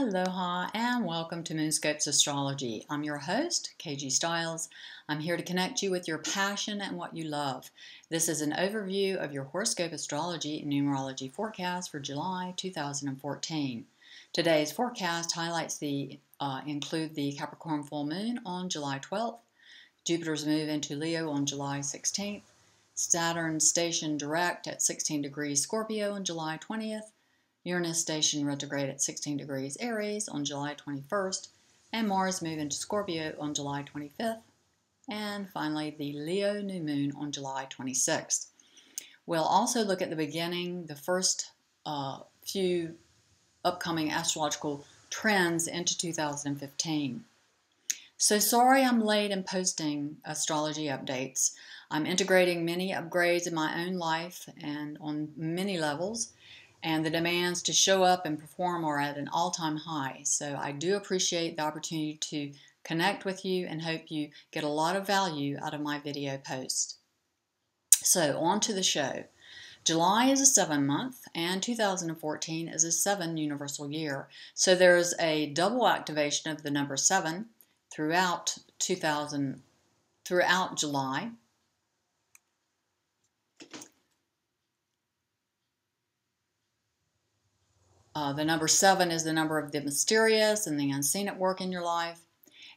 Aloha and welcome to Moonscope's Astrology. I'm your host, KG STILES. I'm here to connect you with your passion and what you love. This is an overview of your horoscope astrology and numerology forecast for July 2014. Today's forecast highlights include the Capricorn full moon on July 12th, Jupiter's move into Leo on July 16th, Saturn station direct at 16 degrees Scorpio on July 20th, Uranus station retrograde at 16 degrees Aries on July 21st, and Mars move into Scorpio on July 25th, and finally the Leo new moon on July 26th. We'll also look at the first few upcoming astrological trends into 2015. So sorry I'm late in posting astrology updates. I'm integrating many upgrades in my own life and on many levels, and the demands to show up and perform are at an all-time high. So I do appreciate the opportunity to connect with you and hope you get a lot of value out of my video posts. So on to the show. July is a 7-month and 2014 is a 7 universal year. So there's a double activation of the number 7 throughout July. The number 7 is the number of the mysterious and the unseen at work in your life.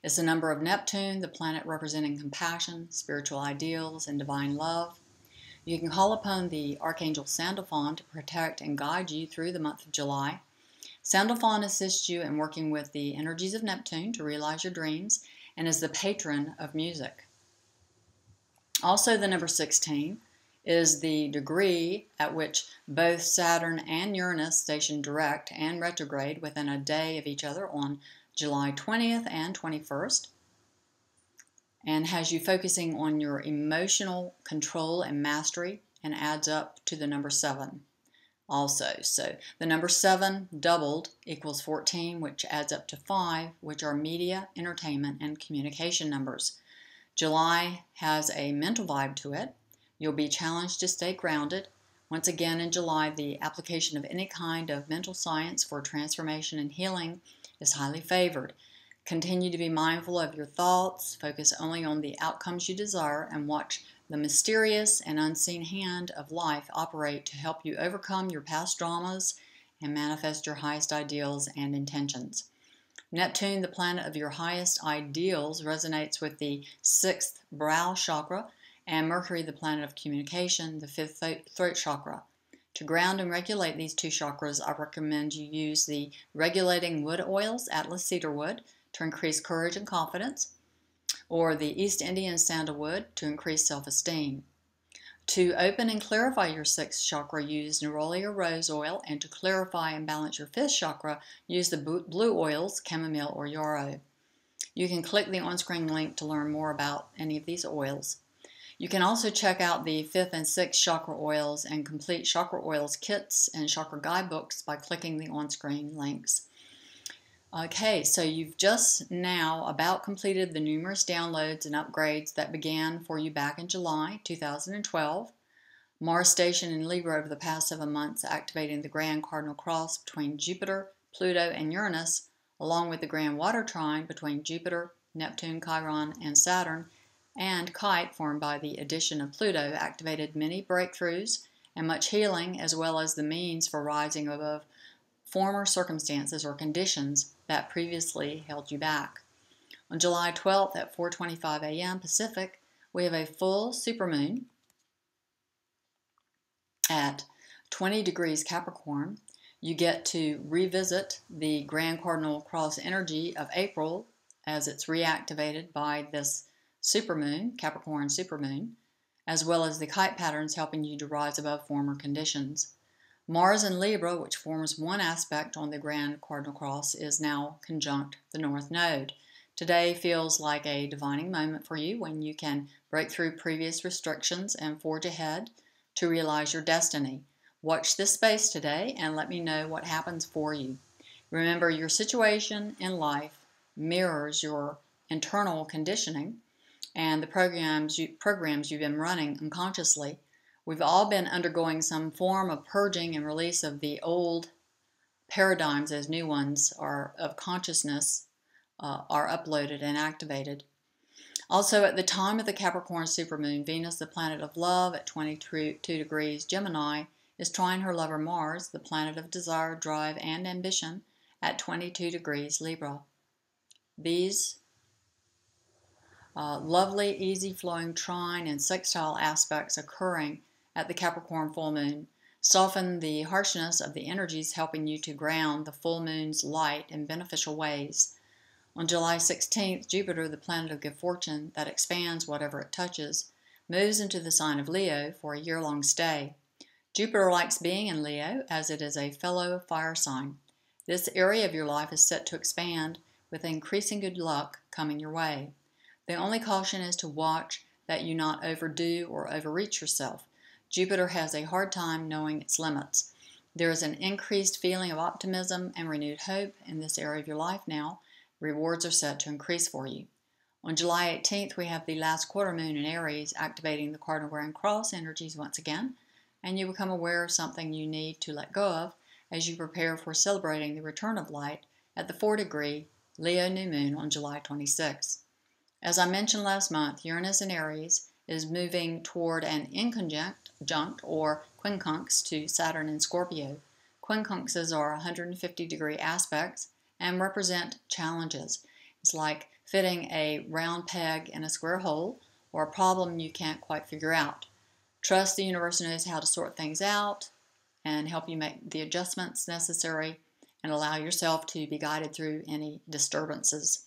It's the number of Neptune, the planet representing compassion, spiritual ideals, and divine love. You can call upon the Archangel Sandalphon to protect and guide you through the month of July. Sandalphon assists you in working with the energies of Neptune to realize your dreams and is the patron of music. Also, the number 16 is the degree at which both Saturn and Uranus station direct and retrograde within a day of each other on July 20th and 21st, and has you focusing on your emotional control and mastery, and adds up to the number 7 also. So the number 7 doubled equals 14, which adds up to 5, which are media, entertainment, and communication numbers. July has a mental vibe to it. You'll be challenged to stay grounded. Once again in July, the application of any kind of mental science for transformation and healing is highly favored. Continue to be mindful of your thoughts, focus only on the outcomes you desire, and watch the mysterious and unseen hand of life operate to help you overcome your past dramas and manifest your highest ideals and intentions. Neptune, the planet of your highest ideals, resonates with the 6th brow chakra, and Mercury, the planet of communication, the 5th throat chakra. To ground and regulate these two chakras, I recommend you use the regulating wood oils, Atlas cedarwood, to increase courage and confidence, or the East Indian sandalwood to increase self-esteem. To open and clarify your 6th chakra, use neroli or rose oil, and to clarify and balance your 5th chakra, use the blue oils, chamomile or yarrow. You can click the on-screen link to learn more about any of these oils. You can also check out the 5th and 6th chakra oils and complete chakra oils kits and chakra guidebooks by clicking the on-screen links. Okay, so you've just now about completed the numerous downloads and upgrades that began for you back in July 2012. Mars station in Libra over the past 7 months, activating the grand cardinal cross between Jupiter, Pluto, and Uranus, along with the grand water trine between Jupiter, Neptune, Chiron, and Saturn, and Kite, formed by the addition of Pluto, activated many breakthroughs and much healing, as well as the means for rising above former circumstances or conditions that previously held you back. On July 12th at 4:25 a.m. Pacific, we have a full supermoon at 20 degrees Capricorn. You get to revisit the grand cardinal cross energy of April as it's reactivated by this supermoon, Capricorn supermoon, as well as the kite patterns helping you to rise above former conditions. Mars in Libra, which forms one aspect on the grand cardinal cross, is now conjunct the North Node. Today feels like a divining moment for you when you can break through previous restrictions and forge ahead to realize your destiny. Watch this space today and let me know what happens for you. Remember, your situation in life mirrors your internal conditioning and the programs you've been running unconsciously. We've all been undergoing some form of purging and release of the old paradigms as new ones of consciousness are uploaded and activated. Also, at the time of the Capricorn supermoon, Venus, the planet of love, at 22 degrees Gemini, is trine her lover Mars, the planet of desire, drive, and ambition, at 22 degrees Libra. These lovely, easy-flowing trine and sextile aspects occurring at the Capricorn full moon soften the harshness of the energies, helping you to ground the full moon's light in beneficial ways. On July 16th, Jupiter, the planet of good fortune that expands whatever it touches, moves into the sign of Leo for a year-long stay. Jupiter likes being in Leo as it is a fellow fire sign. This area of your life is set to expand with increasing good luck coming your way. The only caution is to watch that you not overdo or overreach yourself. Jupiter has a hard time knowing its limits. There is an increased feeling of optimism and renewed hope in this area of your life now. Rewards are set to increase for you. On July 18th, we have the last quarter moon in Aries, activating the cardinal wearing cross energies once again, and you become aware of something you need to let go of as you prepare for celebrating the return of light at the 4-degree Leo new moon on July 26th. As I mentioned last month, Uranus in Aries is moving toward an inconjunct or quincunx to Saturn in Scorpio. Quincunxes are 150-degree aspects and represent challenges. It's like fitting a round peg in a square hole, or a problem you can't quite figure out. Trust the universe knows how to sort things out and help you make the adjustments necessary and allow yourself to be guided through any disturbances.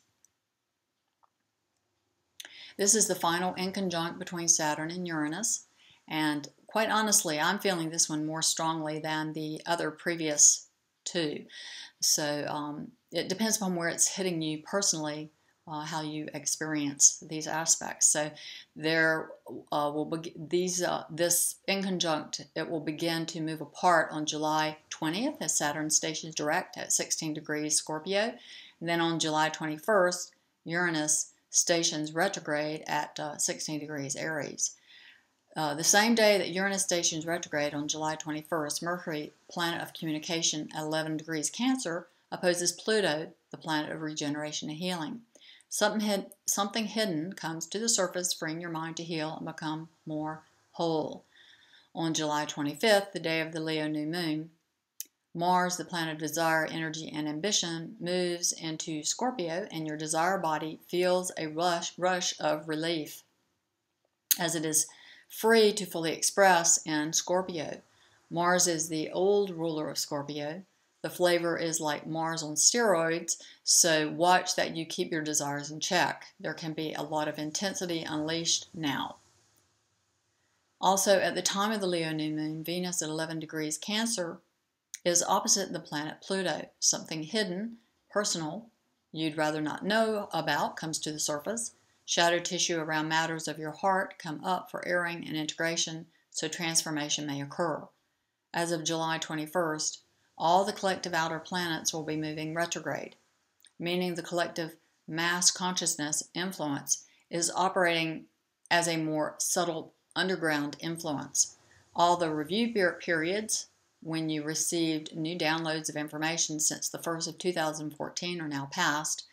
This is the final inconjunct between Saturn and Uranus, and quite honestly, I'm feeling this one more strongly than the other previous two. So it depends upon where it's hitting you personally, how you experience these aspects. So there will be this inconjunct. It will begin to move apart on July 20th as Saturn stations direct at 16 degrees Scorpio. And then on July 21st, Uranus stations retrograde at 16 degrees Aries. The same day that Uranus stations retrograde on July 21st, Mercury, planet of communication at 11 degrees Cancer, opposes Pluto, the planet of regeneration and healing. Something hidden comes to the surface, freeing your mind to heal and become more whole. On July 25th, the day of the Leo new moon, Mars, the planet of desire, energy, and ambition, moves into Scorpio, and your desire body feels a rush of relief as it is free to fully express in Scorpio. Mars is the old ruler of Scorpio. The flavor is like Mars on steroids, so watch that you keep your desires in check. There can be a lot of intensity unleashed now. Also, at the time of the Leo new moon, Venus at 11 degrees Cancer is opposite the planet Pluto. Something hidden, personal, you'd rather not know about comes to the surface. Shadow tissue around matters of your heart come up for airing and integration, so transformation may occur. As of July 21st, all the collective outer planets will be moving retrograde, meaning the collective mass consciousness influence is operating as a more subtle underground influence. All the review periods, when you received new downloads of information since the 1st of 2014 are now past.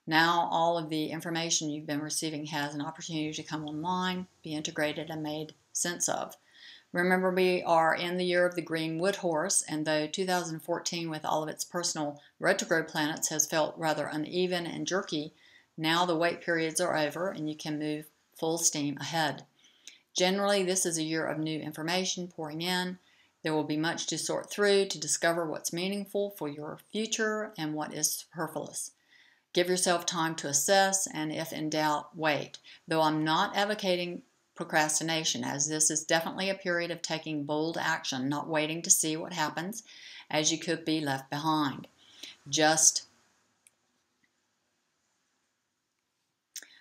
Now all of the information you've been receiving has an opportunity to come online, be integrated, and made sense of. Remember, we are in the year of the green wood horse, and though 2014 with all of its personal retrograde planets has felt rather uneven and jerky, now the wait periods are over and you can move full steam ahead. Generally, this is a year of new information pouring in. There will be much to sort through to discover what's meaningful for your future and what is superfluous. Give yourself time to assess, and if in doubt, wait. Though I'm not advocating procrastination, as this is definitely a period of taking bold action, not waiting to see what happens, as you could be left behind. Just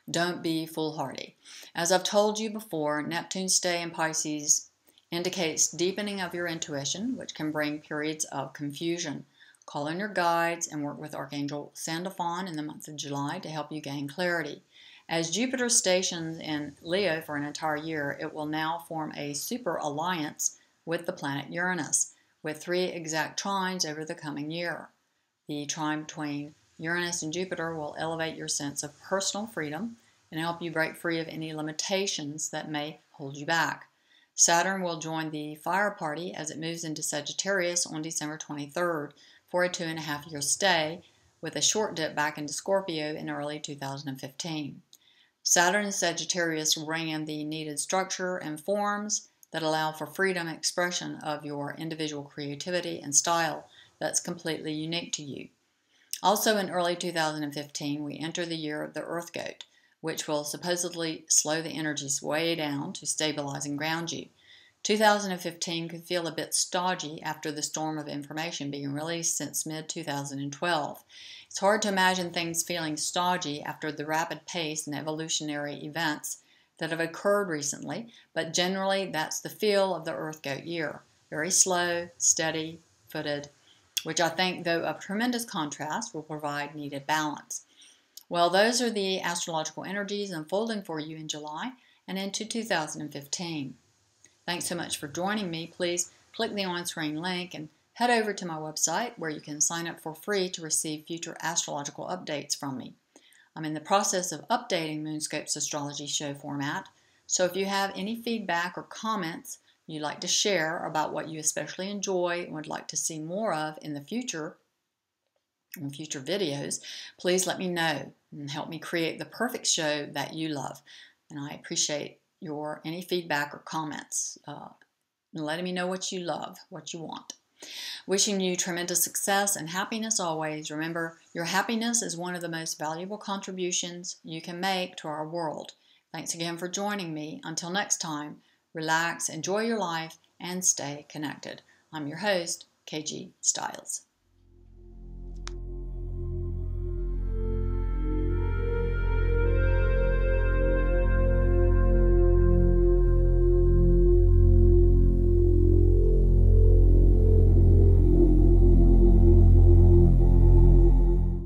don't be foolhardy. As I've told you before, Neptune's stay in Pisces indicates deepening of your intuition, which can bring periods of confusion. Call in your guides and work with Archangel Sandalphon in the month of July to help you gain clarity. As Jupiter stations in Leo for an entire year, it will now form a super alliance with the planet Uranus, with 3 exact trines over the coming year. The trine between Uranus and Jupiter will elevate your sense of personal freedom and help you break free of any limitations that may hold you back. Saturn will join the fire party as it moves into Sagittarius on December 23rd for a 2.5-year stay, with a short dip back into Scorpio in early 2015. Saturn and Sagittarius will bring in the needed structure and forms that allow for freedom and expression of your individual creativity and style that's completely unique to you. Also in early 2015, we enter the year of the Earth Goat, which will supposedly slow the energies way down to stabilize and ground you. 2015 could feel a bit stodgy after the storm of information being released since mid-2012. It's hard to imagine things feeling stodgy after the rapid pace and evolutionary events that have occurred recently, but generally that's the feel of the Earth Goat year. Very slow, steady-footed, which I think, though of tremendous contrast, will provide needed balance. Well, those are the astrological energies unfolding for you in July and into 2015. Thanks so much for joining me. Please click the on-screen link and head over to my website where you can sign up for free to receive future astrological updates from me. I'm in the process of updating Moonscope's astrology show format, so if you have any feedback or comments you'd like to share about what you especially enjoy and would like to see more of in the future, in future videos, please let me know and help me create the perfect show that you love. And I appreciate any feedback or comments, and letting me know what you love, what you want. Wishing you tremendous success and happiness always. Remember, your happiness is one of the most valuable contributions you can make to our world. Thanks again for joining me. Until next time, relax, enjoy your life, and stay connected. I'm your host, KG Styles.